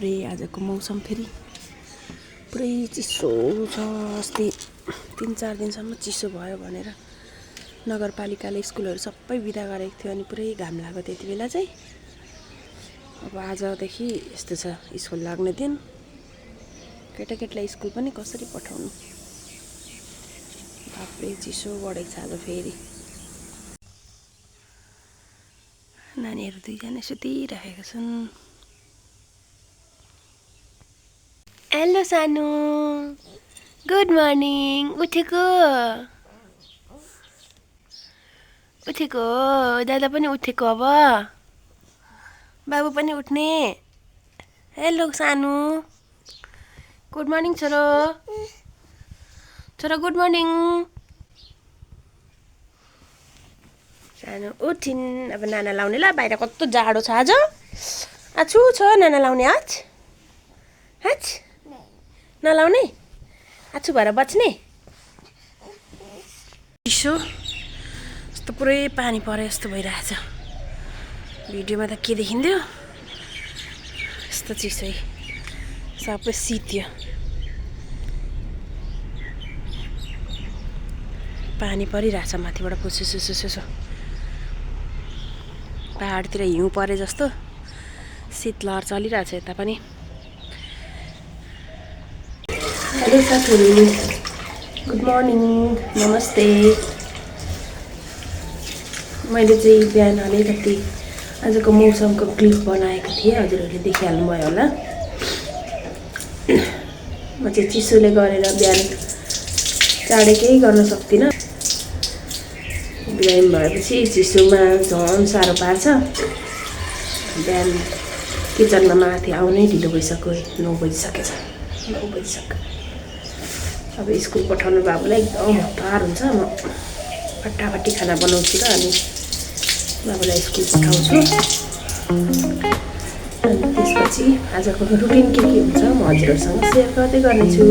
बाफ्रे आजको मौसम फेरि पुरै चिसो छ। अस्ति 3-4 दिनसम्म चिसो भयो भनेर नगरपालिकाले स्कुलहरू सबै बिदा गरेको थियो अनि पुरै घाम लाग्यो त्यति बेला चाहिँ। अब आजदेखि यस्तो छ स्कुल लाग्ने दिन। केटाकेटीलाई स्कुल पनि कसरी पठाउनु, बाफ्रे चिसो बढेको छ आज फेरि। नानीहरू दुईजना सुतिरहेका छन्। हेलो सानो, गुड मर्निङ। उठेको उठेको दादा पनि उठेको। अब बाबु पनि उठ्ने। हेलो सानो, गुड मर्निङ छोरो। छोरा गुड मर्निङ। सानो उठिन्। अब नाना लाउने ल। बाहिर कस्तो जाडो छ आज। आछु छ नाना लाउने आज। हाच नलाउने, आछु भएर बच्ने। चिसो यस्तो पुरै पानी परे जस्तो भइरहेछ। भिडियोमा त के देखिन्थ्यो, यस्तो चिसै सबै सित्यो। पानी परिरहेछ माथिबाट पुसुसुसुसुसु। पहाडतिर हिउँ परे जस्तो शीतलहर चलिरहेछ यता पनि। हेलो साथीहरू, गुड मर्निङ, नमस्ते। मैले चाहिँ बिहान अलिकति आजको मौसमको क्लिप बनाएको थिएँ, हजुरहरूले देखिहाल्नुभयो होला। म चाहिँ चिसोले गरेर बिहान चाँडै केही गर्न सक्दिनँ। बिहान भएपछि चिसोमा झन् साह्रो पार्छ। बिहान किचनमा माथि आउनै ढिलो भइसक्यो। 9 बजिसकेछ, 9 बजिसक्यो। अब स्कुल पठाउनु बाबुलाई एकदम हतार हुन्छ। म फटाफटी खाना बनाउँछु र अनि बाबुलाई स्कुल पठाउँछु। अनि त्यसपछि आजको रुटिन के हुन्छ म हजुरहरूसँग सेयर गर्दै गर्नेछु।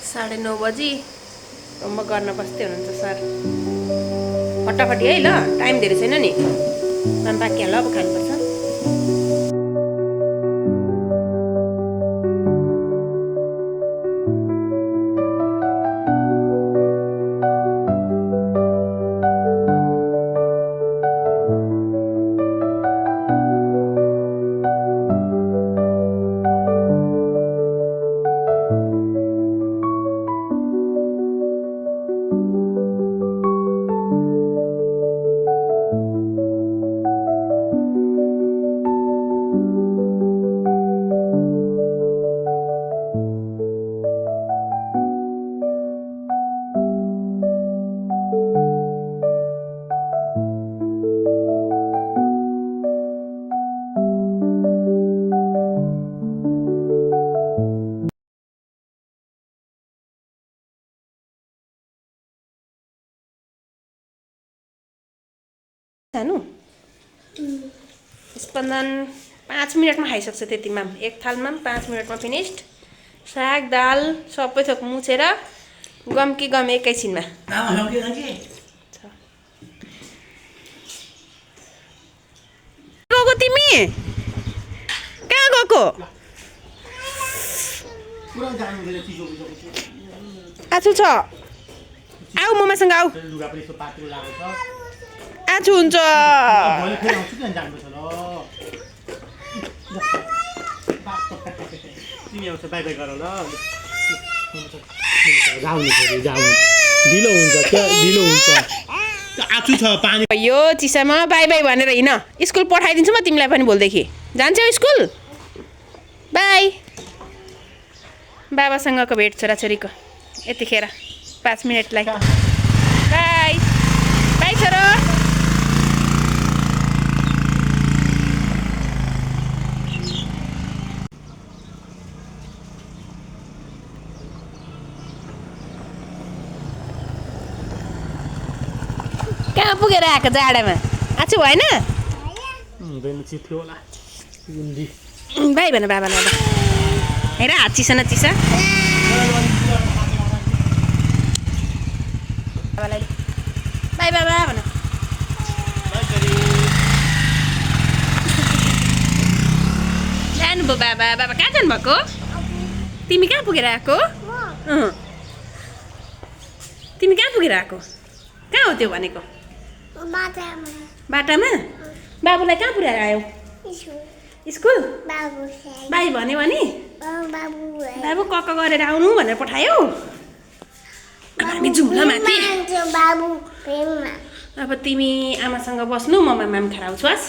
साढे 9 बजी होमवर्क गर्न बस्दै हुनुहुन्छ सर। फटाफटी है ल, टाइम धेरै छैन नि। बाँकी हाल अब खानुपर्छ। सानो स्पन्दन 5 मिनटमा खाइसक्छ। त्यतिमा एक थालमा 5 मिनटमा फिनिस्ड। साग दाल सबै थोक मुछेर गम कि गम एकैछिनमा गएको तिमी कहाँ गएको आछु छ आऊ ममासँग आऊ आछु हुन्छ यो चिसामा बाई बाई भनेर हिँड स्कुल पठाइदिन्छु म तिमीलाई पनि भोलिदेखि जान्छौ स्कुल बाई बाबासँगको भेट छोराछोरीको यतिखेर 5 मिनटलाई बाई बाई छोरो कहाँ पुगेर आएको जाडामा आछु भएन बाई भन बाबालाई हेर हात चिसा न चिसा बाबालाई बाई बाबा भन जानुभयो बाबा बाबा कहाँ जानुभएको तिमी कहाँ पुगेर आएको तिमी कहाँ पुगेर आएको कहाँ हो त्यो भनेको बाटामा बाबुलाई कहाँ पुऱ्याएर आयौ स्कुल बाई भन्यो भने बाबु कक्क गरेर आउनु भनेर पठायो हामी जुम्ला माथि अब तिमी आमासँग बस्नु म माम खाराउँछस्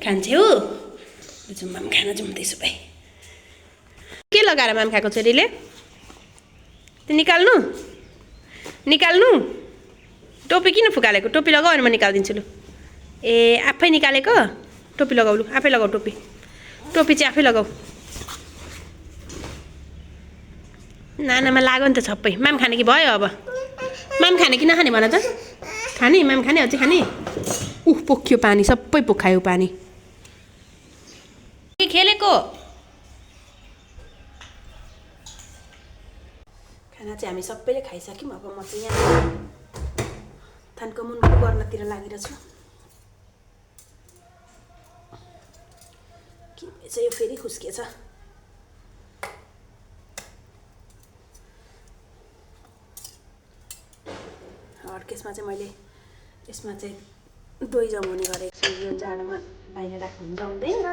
खान्छौ जुम्मा खान जुम्दैछु भाइ के लगाएर माम खाएको छोरीले निकाल्नु निकाल्नु टोपी किन फुकालेको टोपी लगाऊ भने म निकालिदिन्छु लु ए आफै निकालेको टोपी लगाऊ लु आफै लगाऊ टोपी टोपी चाहिँ आफै लगाऊ नानामा लाग्यो नि त छप्पै माम खाने कि भयो अब माम खाने कि नखाने भन त खाने माम खाने अझै खाने पोख्यो पानी सबै पोखायो पानी के खेलेको खाना चाहिँ हामी सबैले खाइसक्यौँ अब म चाहिँ यहाँ थानको मुनको गर्नतिर लागेर छु के चाहिँ यो फेरि खुस्किएछ हड्केसमा चाहिँ मैले यसमा चाहिँ दही जमाउने गरेको छु यो जाडोमा बाहिर राख्नु जम्दैन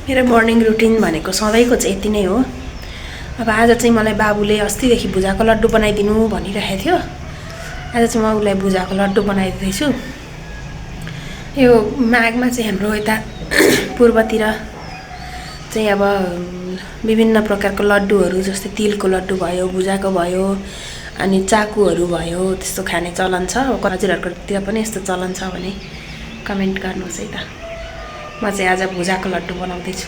मेरो मर्निङ रुटिन भनेको सधैँको चाहिँ यति नै हो अब आज चाहिँ मलाई बाबुले अस्तिदेखि भुजाको लड्डु बनाइदिनु भनिरहेको थियो आज चाहिँ म उसलाई भुजाको लड्डु बनाइदिँदैछु यो माघमा चाहिँ हाम्रो यता पूर्वतिर चाहिँ अब विभिन्न प्रकारको लड्डुहरू जस्तै तिलको लड्डु भयो भुजाको भयो अनि चाकुहरू भयो त्यस्तो खाने चलन छ हजुरहरुकोतिर पनि यस्तो चलन छ भने कमेन्ट गर्नुहोस् है त म चाहिँ आज भुजाको लड्डु बनाउँदैछु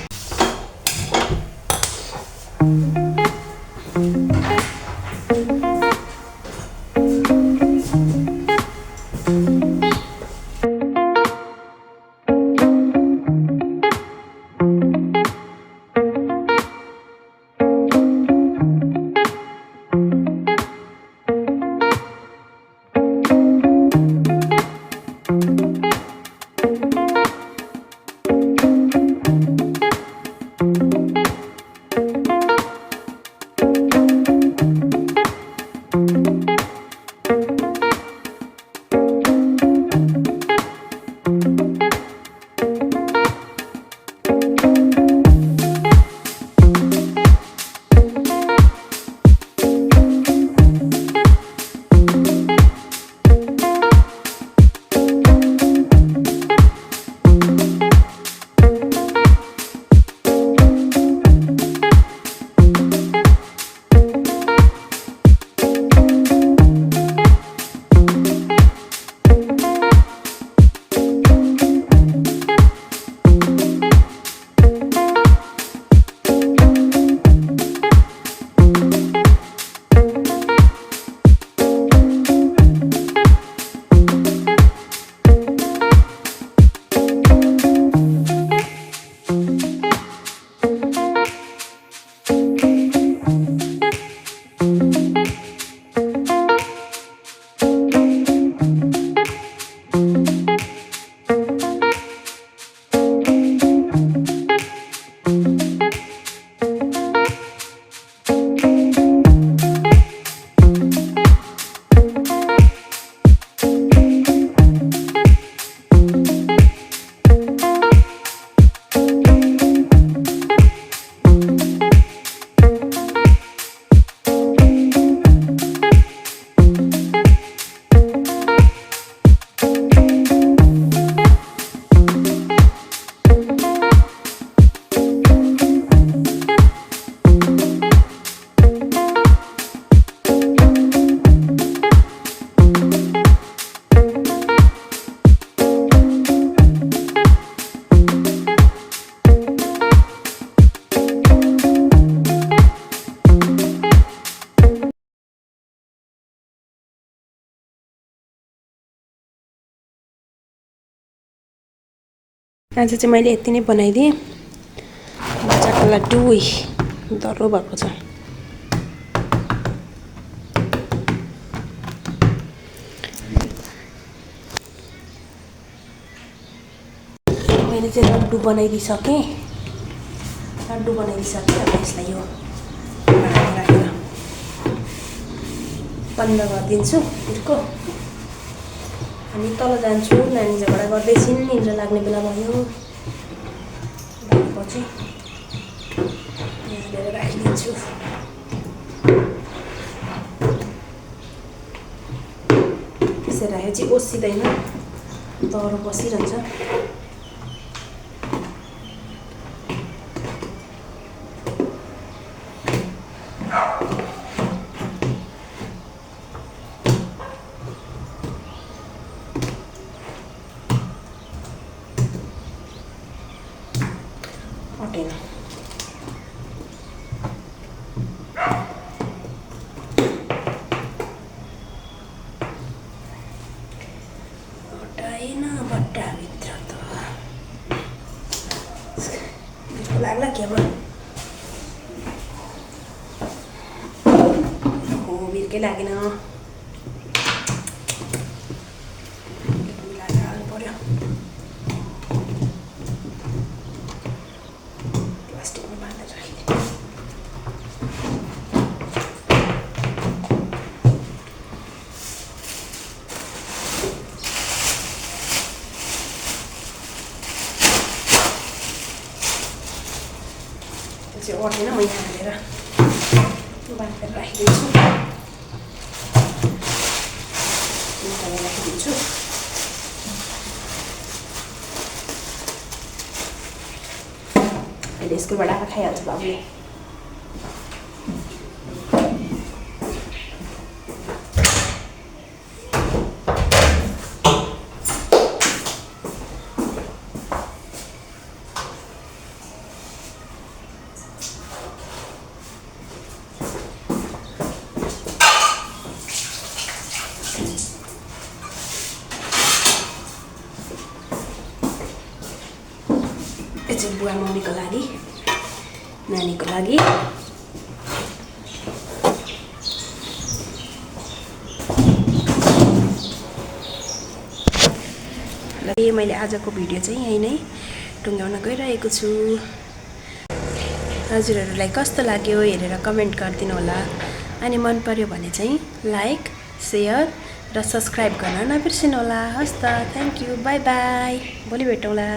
आज चाहिँ मैले यति नै बनाइदिएँ। बच्चाको लड्डु डह्रो भएको छ। मैले चाहिँ लड्डु बनाइदिइसकेँ। अब यसलाई यो भाँडामा राखेर बन्द गरिदिन्छु हिर्को। अनि तल जान्छु, नानी झगडा गर्दैछिन्, निद्रा लाग्ने बेला भयो। पछि यहाँ ल्याएर राखिदिन्छु। त्यसरी राखेर चाहिँ ओसिँदैन, डह्रो बसिरहन्छ। हटेन। हटाएन बट्टाभित्र त लाग्ला के अब। हो बिर्कै लागेन। मिलाएर हाल्नु पर्यो। प्लास्टिकमा बाँधेर राखिदिनु। चाहिँ अटेन, म यहाँ हालेर बाँधेर राखिदिन्छु। राखिदिन्छु। अहिले स्कुलबाट आएर खाइहाल्छु बाबुले। यो चाहिँ बुवा मम्मीको लागि, नानीको लागि। मैले आजको भिडियो चाहिँ यहीँ नै टुङ्ग्याउन गइरहेको छु। हजुरहरूलाई कस्तो लाग्यो हेरेर कमेन्ट गरिदिनु होला। अनि मन पर्यो भने चाहिँ लाइक, सेयर र सब्सक्राइब गर्न नबिर्सिनु होला। हस् त, थ्याङ्क यू, बाई बाई, भोलि भेटौँला।